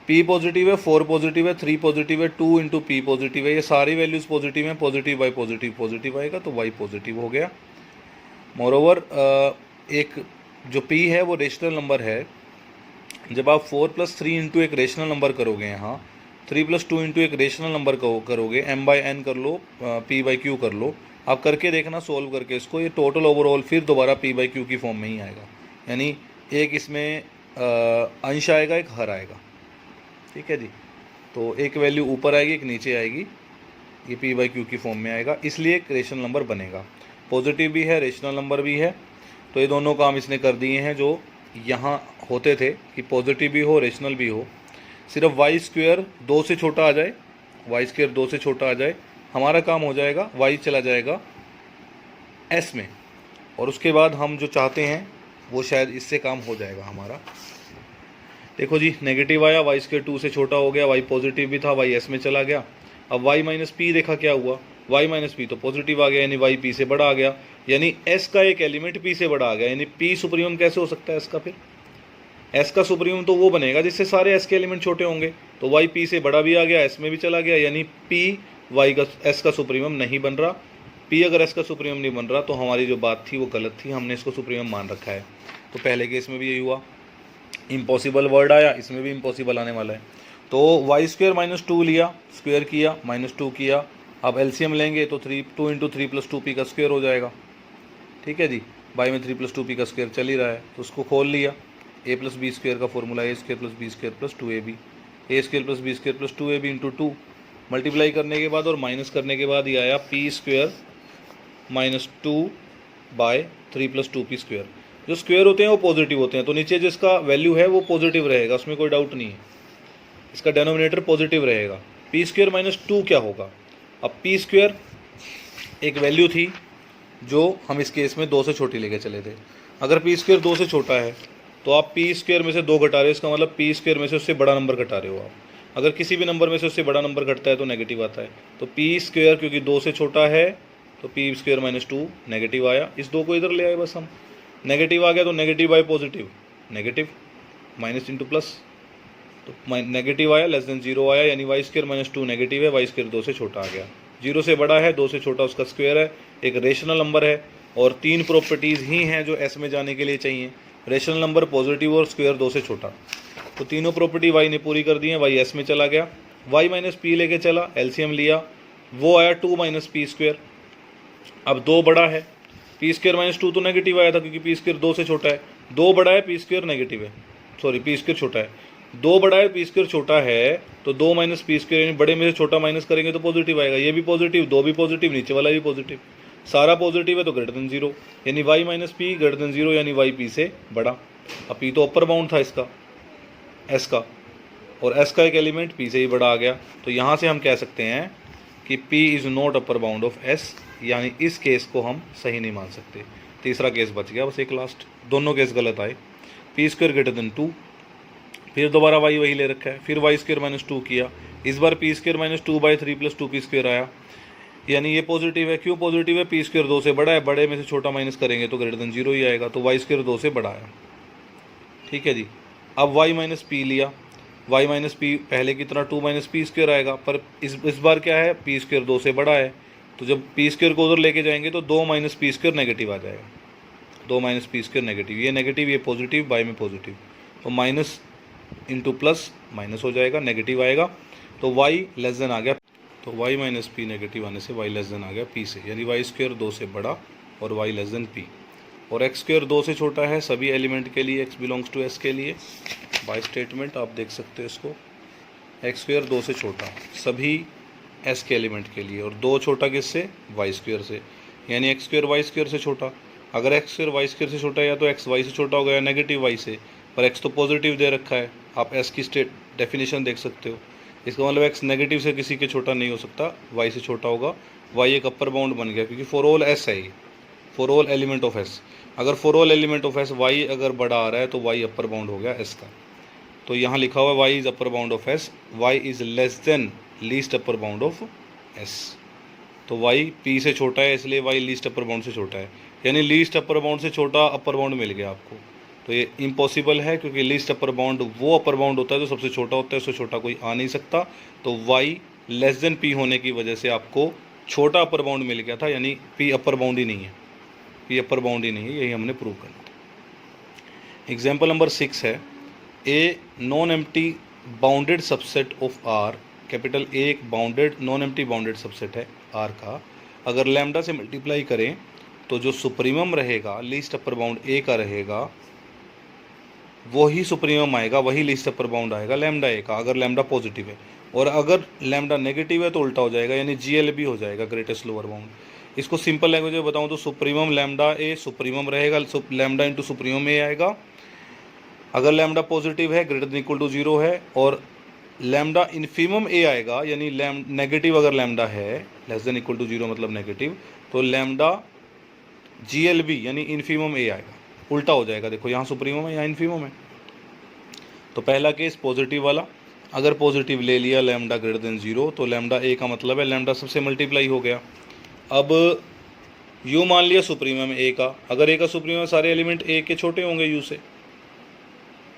p पॉजिटिव है, 4 पॉजिटिव है, 3 पॉजिटिव है, 2 × p पॉजिटिव है, ये सारी वैल्यूज़ पॉजिटिव हैं। पॉजिटिव बाई पॉजिटिव पॉजिटिव आएगा तो y पॉजिटिव हो गया। मोरोवर एक जो p है वो रेशनल नंबर है। जब आप 4 + 3 × एक रेशनल नंबर करोगे, यहाँ 3 + 2 × एक रेशनल नंबर करोगे, m/n कर लो, p/q कर लो, आप करके देखना सोल्व करके इसको, ये टोटल ओवरऑल फिर दोबारा p/q की फॉर्म में ही आएगा, यानी एक इसमें अंश आएगा, एक हर आएगा, ठीक है जी। तो एक वैल्यू ऊपर आएगी, एक नीचे आएगी, ये p/q की फॉर्म में आएगा, इसलिए एक रेशनल नंबर बनेगा। पॉजिटिव भी है, रेशनल नंबर भी है, तो ये दोनों काम इसने कर दिए हैं जो यहाँ होते थे कि पॉजिटिव भी हो, रेशनल भी हो। सिर्फ y स्क्वायर 2 से छोटा आ जाए, y स्क्वायर 2 से छोटा आ जाए, हमारा काम हो जाएगा, y चला जाएगा s में, और उसके बाद हम जो चाहते हैं वो शायद इससे काम हो जाएगा हमारा। देखो जी, नेगेटिव आया, y स्क्वायर 2 से छोटा हो गया, y पॉजिटिव भी था, y s में चला गया। अब y - p देखा क्या हुआ, y - p तो पॉजिटिव आ गया, यानी y p से बड़ा आ गया, यानी s का एक एलिमेंट p से बड़ा आ गया, यानी p सुप्रीमम कैसे हो सकता है s का। फिर s का सुप्रीमम तो वो बनेगा जिससे सारे s के एलिमेंट छोटे होंगे, तो y p से बड़ा भी आ गया, s में भी चला गया, यानी p y का s का सुप्रीमम नहीं बन रहा। पी अगर एस का सुप्रीमम नहीं बन रहा तो हमारी जो बात थी वो गलत थी, हमने इसको सुप्रीमम मान रखा है। तो पहले केस में भी यही हुआ, इम्पॉसिबल वर्ड आया, इसमें भी इम्पॉसिबल आने वाला है। तो वाई स्क्वेयर माइनस टू लिया, स्क्वेयर किया, माइनस टू किया, अब एलसीएम लेंगे तो 2 इंटू 3 प्लस 2 पी का स्क्वेयर हो जाएगा। ठीक है जी, बाई में 3 प्लस 2 पी का स्क्वेयर चल ही रहा है, तो उसको खोल लिया। ए प्लस बी स्क्वेयर का formula A square plus B square plus 2ab, A square plus B square plus 2ab into 2, multiply करने के बाद और माइनस करने के बाद ये आया P square minus 2 by 3 plus 2 P square. जो स्क्वेयर होते हैं वो पॉजिटिव होते हैं, तो नीचे जिसका वैल्यू है वो पॉजिटिव रहेगा, उसमें कोई डाउट नहीं है, इसका डेनोमिनेटर पॉजिटिव रहेगा। पी स्क्वेयर माइनस 2 क्या होगा? अब पी स्क्वेयर एक वैल्यू थी जो हम इस केस में 2 से छोटी लेके चले थे। अगर पी स्क्वेयर 2 से छोटा है तो आप पी स्क्वेयर में से 2 घटा रहे हो, इसका मतलब पी स्क्वेयर में से उससे बड़ा नंबर घटा रहे हो आप। अगर किसी भी नंबर में से उससे बड़ा नंबर घटता है तो नेगेटिव आता है। तो पी स्क्वेयर क्योंकि 2 से छोटा है तो पी स्क्वेयर माइनस 2 नेगेटिव आया। इस 2 को इधर ले आए बस हम, नेगेटिव आ गया तो negative bye positive, negative minus into plus, तो नेगेटिव आया, लेस देन 0 आया, यानी वाई स्क्वेयर माइनस 2 नेगेटिव है, वाई स्क्वेयर 2 से छोटा आ गया। 0 से बड़ा है, 2 से छोटा उसका स्क्वेयर है, एक रेशनल नंबर है, और 3 प्रॉपर्टीज़ ही हैं जो एस में जाने के लिए चाहिए, रेशनल नंबर, पॉजिटिव और स्क्वेयर 2 से छोटा। तो तीनों प्रॉपर्टी वाई ने पूरी कर दी है, वाई एस में चला गया, वाई माइनस पी लेके चला, एलसीएम लिया, वो आया 2 माइनस पी स्क्वेयर। अब 2 बड़ा है, पी स्क्वेयर माइनस 2 तो नेगेटिव आया था क्योंकि पी स्क्वेयर 2 से छोटा है, 2 बड़ा है, पी स्क्वेयर नेगेटिव है, सॉरी पी स्क्वेयर छोटा है, 2 बड़ा है, पी स्क्वेयर छोटा है, तो 2 माइनस पी स्क्वेयर, यानी बड़े में से छोटा माइनस करेंगे तो पॉजिटिव आएगा, ये भी पॉजिटिव, 2 भी पॉजिटिव, नीचे वाला भी पॉजिटिव, सारा पॉजिटिव है तो ग्रेटर देन 0, यानी Y minus P greater than 0, यानी वाई पी से बड़ा। अब पी तो अपर बाउंड था इसका, एस का, और एस का एक एलिमेंट पी से ही बड़ा आ गया, तो यहाँ से हम कह सकते हैं कि P is not upper bound of S, यानी इस केस को हम सही नहीं मान सकते। तीसरा केस बच गया बस एक लास्ट, दोनों केस गलत आए। पी स्क्वेयर ग्रेटर देन 2, फिर दोबारा वाई वही ले रखा है, फिर वाई स्क्वेयर माइनस 2 किया, इस बार P square minus 2 by 3 plus 2 P square आया, यानी ये पॉजिटिव है। क्यों पॉजिटिव है? पी स्क्वेयर 2 से बड़ा है, बड़े में से छोटा माइनस करेंगे तो ग्रेटर देन 0 ही आएगा, तो वाई स्क्वेयर 2 से बड़ा है। ठीक है जी, अब वाई माइनस पी लिया, वाई माइनस पी पहले की तरह 2 माइनस पी स्क्वेयर आएगा, पर इस बार क्या है, पी स्क्वेयर 2 से बड़ा है, तो जब पी स्क्वेयर को उधर लेके जाएंगे तो 2 माइनस पी स्क्वेयर नेगेटिव आ जाएगा, 2 माइनस पी स्क्वेयर नेगेटिव, ये नेगेटिव ये पॉजिटिव, बाई में पॉजिटिव, तो माइनस इंटू प्लस माइनस हो जाएगा, नेगेटिव आएगा, तो वाई लेस देन आ गया, तो वाई माइनस पी नेगेटिव आने से वाई लेस देन आ गया पी से, यानी वाई स्क्वेयर 2 से बड़ा और वाई लेस देन पी, और एक्स स्क्वेयर 2 से छोटा है सभी एलिमेंट के लिए, एक्स बिलोंग्स टू एस के लिए, बाय स्टेटमेंट आप देख सकते हो इसको, एक्स स्क्वेयर 2 से छोटा सभी एस के एलिमेंट के लिए, और 2 छोटा किससे? वाई स्क्वेयर से, यानी एक्स स्क्वेयर वाई स्क्वेयर से छोटा। अगर एक्स स्क्वेयर वाई स्क्वेयर से छोटा है या तो एक्स वाई से छोटा होगा या नेगेटिव वाई से, पर एक्स तो पॉजिटिव दे रखा है, आप एस की स्टेट डेफिनेशन देख सकते हो, इसका मतलब एक्स नेगेटिव से किसी के छोटा नहीं हो सकता, वाई से छोटा होगा, वाई एक अपर बाउंड बन गया क्योंकि फॉर ऑल एस है ये, for all element of S, अगर for all element of S Y अगर बड़ा आ रहा है तो वाई अपर बाउंड हो गया एस का, तो यहाँ लिखा हुआ है Y is upper bound of S, Y is less than least upper bound of S, तो वाई पी से छोटा है इसलिए वाई लीस्ट अपर बाउंड से छोटा है, यानी लीस्ट अपर बाउंड से छोटा अपर बाउंड मिल गया आपको। तो ये इम्पॉसिबल है क्योंकि लीस्ट अपर बाउंड वो अपर बाउंड होता है जो सबसे छोटा होता है, उससे छोटा कोई आ नहीं सकता, तो वाई लेस देन पी होने की वजह से आपको छोटा अपर बाउंड मिल गया था, यानी पी अपर बाउंड ही नहीं है, पी अपर बाउंड ही नहीं है, यही हमने प्रूव करना था। एग्जाम्पल नंबर 6 है, a non empty bounded subset of R, capital A एक bounded non empty bounded subset है आर का, अगर लैम्डा से मल्टीप्लाई करें तो जो सुप्रीमम रहेगा लीस्ट अपर बाउंड ए का रहेगा, वही सुप्रीमम आएगा, वही लीस्ट अपर बाउंड आएगा लैम्डा ए का, अगर लैम्डा पॉजिटिव है, और अगर लैम्डा नेगेटिव है तो उल्टा हो जाएगा, यानी जीएलबी हो जाएगा, ग्रेटेस्ट लोअर बाउंड। इसको सिंपल लैंग्वेज में बताऊं तो सुप्रीमम लैम्डा ए सुप्रीमम रहेगा, लैम्डा इंटू सुप्रीमम ए आएगा, अगर लैम्डा पॉजिटिव है ग्रेटर देन इक्वल टू 0 है, और लैम्डा इन्फीमम ए आएगा, यानी नेगेटिव अगर लैम्डा है लेस देन इक्वल टू 0 मतलब नेगेटिव, तो लैम्डा जीएलबी यानी इन्फीमम ए आएगा, उल्टा हो जाएगा, देखो यहाँ सुप्रीमम है यहाँ इन्फीमम है। तो पहला केस पॉजिटिव वाला, अगर पॉजिटिव ले लिया लैम्डा ग्रेटर देन 0 तो लैम्डा ए का मतलब है लैम्डा सबसे मल्टीप्लाई हो गया। अब यू मान लिया सुप्रीमम ए का, अगर ए का सुप्रीमम सारे एलिमेंट ए के छोटे होंगे यू से,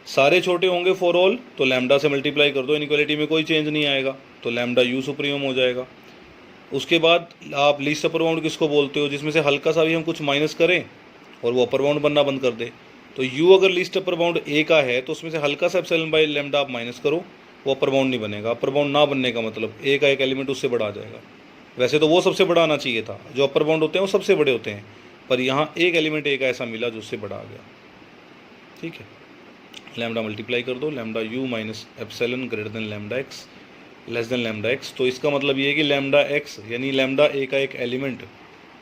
सारे छोटे होंगे फॉर ऑल, तो लैम्डा से मल्टीप्लाई कर दो, इनइक्वालिटी में कोई चेंज नहीं आएगा, तो लैम्डा यू सुप्रीमम हो जाएगा। उसके बाद आप लीस्ट अपर बाउंड किसको बोलते हो, जिसमें से हल्का सा भी हम कुछ माइनस करें और वो अपर बाउंड बनना बंद कर दे। तो यू अगर लीस्ट अपर बाउंड ए का है तो उसमें से हल्का सा एप्सिलॉन बाई लैम्डा आप माइनस करो, वो अपर बाउंड नहीं बनेगा। अपर बाउंड ना बनने का मतलब ए का एक एलिमेंट उससे बड़ा आ जाएगा। वैसे तो वो सबसे बड़ा आना चाहिए था, जो अपर बाउंड होते हैं वो सबसे बड़े होते हैं, पर यहाँ एक एलिमेंट ए का ऐसा मिला जो उससे बड़ा आ गया। ठीक है, लैम्डा मल्टीप्लाई कर दो, lambda you minus epsilon greater than lambda X less then lambda x. तो इसका मतलब ये है कि लैम्डा एक्स यानी लैम्डा ए का एक एलिमेंट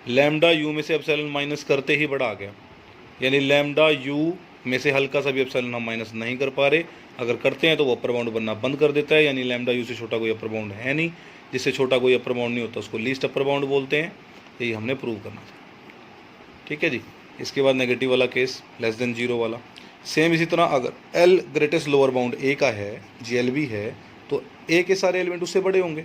लैम्डा यू में से एप्सिलॉन माइनस करते ही बड़ा आ गया। यानी लैम्डा यू में से हल्का सा भी एप्सिलॉन हम माइनस नहीं कर पा रहे, अगर करते हैं तो वो अपर बाउंड बनना बंद कर देता है। यानी लैम्डा यू से छोटा कोई अपर बाउंड है नहीं, जिससे छोटा कोई अपर बाउंड नहीं होता उसको लीस्ट अपर बाउंड बोलते हैं। यही हमने प्रूव करना था। ठीक है जी। इसके बाद नेगेटिव वाला केस लेस देन जीरो वाला, सेम इसी तरह अगर एल ग्रेटेस्ट लोअर बाउंड ए का है, जीएलबी है, तो ए के सारे एलिमेंट उससे बड़े होंगे,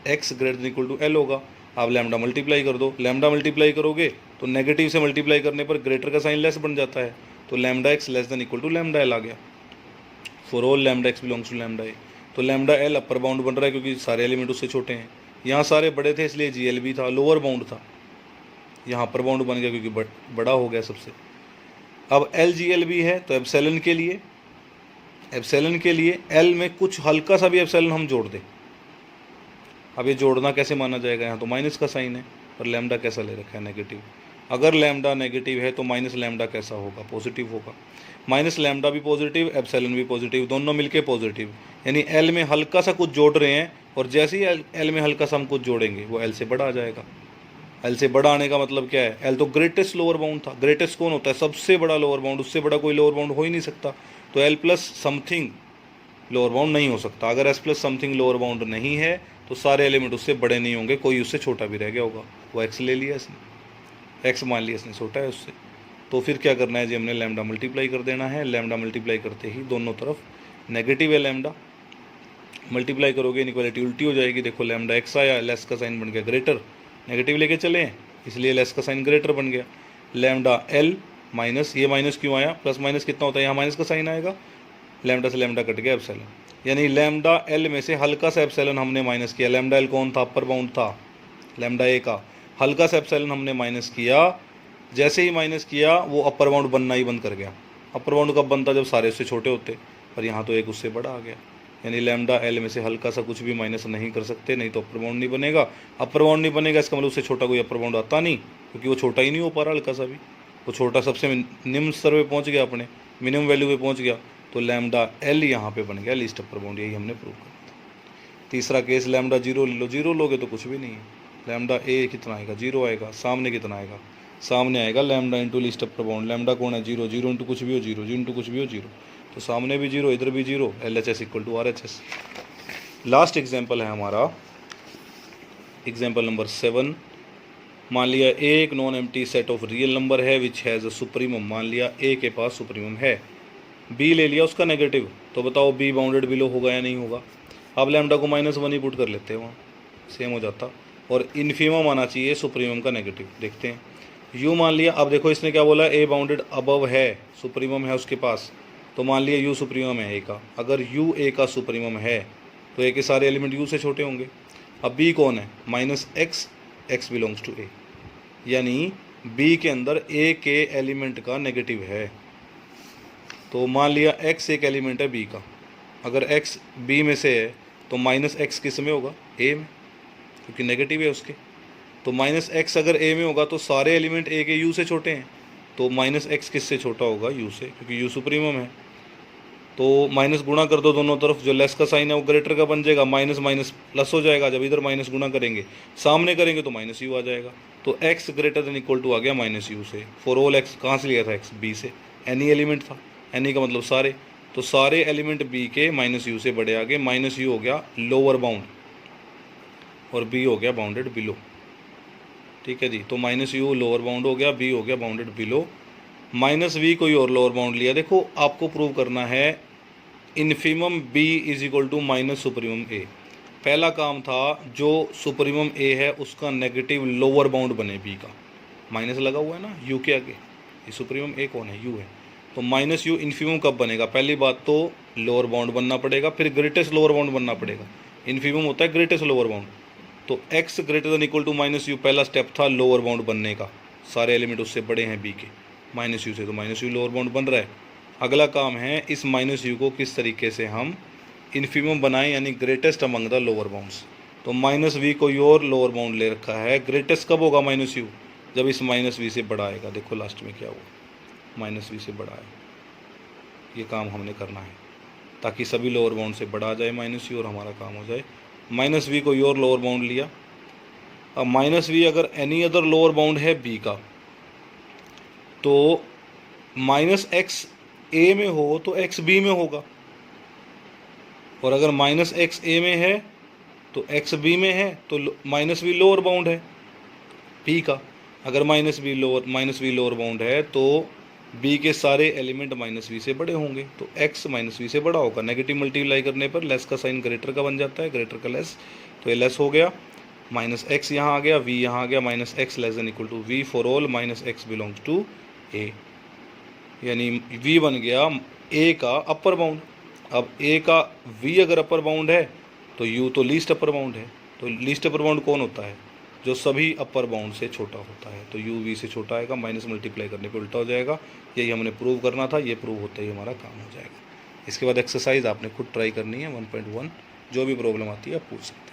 X greater than equal to L होगा। आप लैम्डा मल्टीप्लाई कर दो, लैम्डा मल्टीप्लाई करोगे तो नेगेटिव से मल्टीप्लाई करने पर ग्रेटर का साइन लेस बन जाता है, तो lambda X less than equal to lambda L आ गया। For all lambda X belongs to lambda A, तो लैम्डा एल अपर बाउंड बन रहा है क्योंकि सारे एलिमेंट उससे छोटे हैं। यहाँ सारे बड़े थे इसलिए जीएलबी था, लोअर बाउंड था, यहाँ अपर बाउंड बन गया क्योंकि बड़ा हो गया सबसे। अब एल जीएलबी है तो एप्सिलॉन के लिए एल में कुछ हल्का सा भी एप्सिलॉन हम जोड़ दें। अब ये जोड़ना कैसे माना जाएगा, यहाँ तो माइनस का साइन है पर लैम्डा कैसा ले रखा है, नेगेटिव। अगर लैम्डा नेगेटिव है तो माइनस लैम्डा कैसा होगा, पॉजिटिव होगा। माइनस लैम्डा भी पॉजिटिव, एप्सिलॉन भी पॉजिटिव, दोनों मिलके पॉजिटिव। यानी एल में हल्का सा कुछ जोड़ रहे हैं और जैसे ही एल में हल्का सा हम कुछ जोड़ेंगे वो एल से बड़ा आ जाएगा। एल से बड़ा आने का मतलब क्या है, एल तो ग्रेटेस्ट लोअर बाउंड था। ग्रेटेस्ट कौन होता है, सबसे बड़ा लोअर बाउंड, उससे बड़ा कोई लोअर बाउंड हो ही नहीं सकता। तो L plus something lower bound नहीं हो सकता। अगर S plus something lower bound नहीं है तो सारे एलिमेंट उससे बड़े नहीं होंगे, कोई उससे छोटा भी रह गया होगा। वो एक्स ले लिया इसने, एक्स मान लिया इसने छोटा है उससे। तो फिर क्या करना है जी, हमने लैम्डा मल्टीप्लाई कर देना है। लैम्डा मल्टीप्लाई करते ही दोनों तरफ नेगेटिव है लैम्डा, मल्टीप्लाई करोगे इनइक्वालिटी उल्टी हो जाएगी। देखो लैम्डा एक्स आया, लेस का साइन बन गया ग्रेटर, नेगेटिव लेके चले हैं इसलिए लेस का साइन ग्रेटर बन गया। लैम्डा एल माइनस, ये माइनस क्यों आया, प्लस माइनस कितना होता है, यहाँ माइनस का साइन आएगा, लैम्डा से लैम्डा कट गया एप्सिलॉन। यानी लैम्डा एल में से हल्का सा एप्सिलॉन हमने माइनस किया। लैम्डा एल कौन था, अपर बाउंड था लैम्डा ए का, हल्का सा एप्सिलॉन हमने माइनस किया। जैसे ही माइनस किया वो अपर बाउंड बनना ही बंद कर गया। अपर बाउंड कब बनता, जब सारे उससे छोटे होते, पर यहाँ तो एक उससे बड़ा आ गया। यानी लैम्डा एल में से हल्का सा कुछ भी माइनस नहीं कर सकते, नहीं तो अपर बाउंड नहीं बनेगा। अपर बाउंड नहीं बनेगा इसका मतलब उससे छोटा कोई अपर बाउंड आता नहीं, क्योंकि वो छोटा ही नहीं हो पा रहा हल्का सा भी। वो छोटा सबसे निम्न स्तर पे पहुंच गया, अपने मिनिमम वैल्यू पे पहुंच गया, तो लैम्डा एल यहाँ पे बन गया लीस्ट अपर बाउंड। यही हमने प्रूव करना था। तीसरा केस लैम्डा जीरो ले लो, जीरो लोगे तो कुछ भी नहीं है। लैम्डा ए कितना आएगा, जीरो आएगा। सामने कितना आएगा, सामने आएगा lambda into least upper bound. Lambda कौन है, जीरो, जीरो इंटू कुछ भी हो जीरो, जीरो इंटू कुछ भी हो जीरो, तो सामने भी जीरो इधर भी zero, L H S equal to R H S. Last example है हमारा एग्जाम्पल नंबर 7। मान लिया ए एक non empty set of real number है विच हैज़ अ सुप्रीमम। मान लिया ए के पास सुप्रीमम है, बी ले लिया उसका नेगेटिव, तो बताओ बी बाउंडेड बिलो होगा या नहीं होगा। अब लैम्डा को -1 ही पुट कर लेते हैं, वहाँ सेम हो जाता, और इन्फीमम आना चाहिए सुप्रीमम का नेगेटिव। देखते हैं यू मान लिया। अब देखो इसने क्या बोला, ए बाउंडेड अबव है, सुप्रीमम है उसके पास, तो मान लिया यू सुप्रीमम है ए का। अगर यू ए का सुप्रीमम है तो ए के सारे एलिमेंट यू से छोटे होंगे। अब बी कौन है, -x, x belongs to A, यानी बी के अंदर ए के एलिमेंट का नेगेटिव है। तो मान लिया x एक एलिमेंट है बी का, अगर x बी में से है तो -x किस में होगा, ए में, क्योंकि नेगेटिव है उसके। तो -x अगर ए में होगा तो सारे एलिमेंट ए के यू से छोटे हैं, तो -x किससे छोटा होगा, यू से, क्योंकि यू सुप्रीमम है। तो माइनस गुणा कर दो दोनों तरफ, जो लेस का साइन है वो ग्रेटर का बन जाएगा, माइनस माइनस प्लस हो जाएगा। जब इधर माइनस गुणा करेंगे, सामने करेंगे तो -u आ जाएगा। तो x greater than equal to आ गया -u से। फॉर ऑल x कहाँ से लिया था, x b से, एनी एलिमेंट था, एनी का मतलब सारे, तो सारे एलिमेंट b के -u से बड़े आ गए। -u हो गया लोअर बाउंड और b हो गया बाउंडेड बिलो। ठीक है जी, तो -u लोअर बाउंड हो गया, b हो गया बाउंडेड बिलो, -v कोई और लोअर बाउंड लिया। देखो आपको प्रूव करना है infimum b is equal to minus supremum a। पहला काम था जो सुप्रीमम a है उसका नेगेटिव लोअर बाउंड बने b का, माइनस लगा हुआ है ना u के आगे, ये सुप्रीमम a कौन है, u है, तो -u इन्फीमम कब बनेगा, पहली बात तो लोअर बाउंड बनना पड़ेगा, फिर ग्रेटेस्ट लोअर बाउंड बनना पड़ेगा। इन्फीमम होता है ग्रेटेस्ट लोअर बाउंड, तो x greater than equal to minus U पहला स्टेप था लोअर बाउंड बनने का, सारे एलिमेंट उससे बड़े हैं b के माइनस यू से, तो माइनस यू लोअर बाउंड बन रहा है। अगला काम है इस माइनस यू को किस तरीके से हम इन्फीमम बनाएं, यानी greatest among the lower bounds. तो माइनस वी कोई और लोअर बाउंड ले रखा है, ग्रेटेस्ट कब होगा माइनस यू, जब इस माइनस वी से बड़ा आएगा। देखो लास्ट में क्या हुआ, माइनस वी से बड़ा है। ये काम हमने करना है ताकि सभी लोअर बाउंड से बड़ा आ जाए माइनस यू और हमारा काम हो जाए। माइनस वी कोई और लोअर बाउंड लिया। अब माइनस वी अगर एनी अदर लोअर बाउंड है बी का, तो माइनस एक्स ए में हो तो एक्स बी में होगा, और अगर माइनस एक्स ए में है तो एक्स बी में है, तो माइनस वी लोअर बाउंड है पी का। अगर माइनस वी लोअर बाउंड है तो बी के सारे एलिमेंट माइनस वी से बड़े होंगे, तो एक्स माइनस वी से बड़ा होगा। नेगेटिव मल्टीप्लाई करने पर लेस का साइन ग्रेटर का बन जाता है, ग्रेटर का लेस, तो ये लेस हो गया। माइनस एक्स यहाँ आ गया, वी यहाँ आ गया, minus X less than equal to V for all minus X belongs to A, यानी वी बन गया ए का अपर बाउंड। अब ए का वी अगर अपर बाउंड है तो यू तो लीस्ट अपर बाउंड है। तो लीस्ट अपर बाउंड कौन होता है, जो सभी अपर बाउंड से छोटा होता है, तो यू वी से छोटा आएगा, माइनस मल्टीप्लाई करने पे उल्टा हो जाएगा। यही हमने प्रूव करना था, ये प्रूव होता ही हमारा काम हो जाएगा। इसके बाद एक्सरसाइज आपने खुद ट्राई करनी है 1.1, जो भी प्रॉब्लम आती है आप पूछ सकते हैं।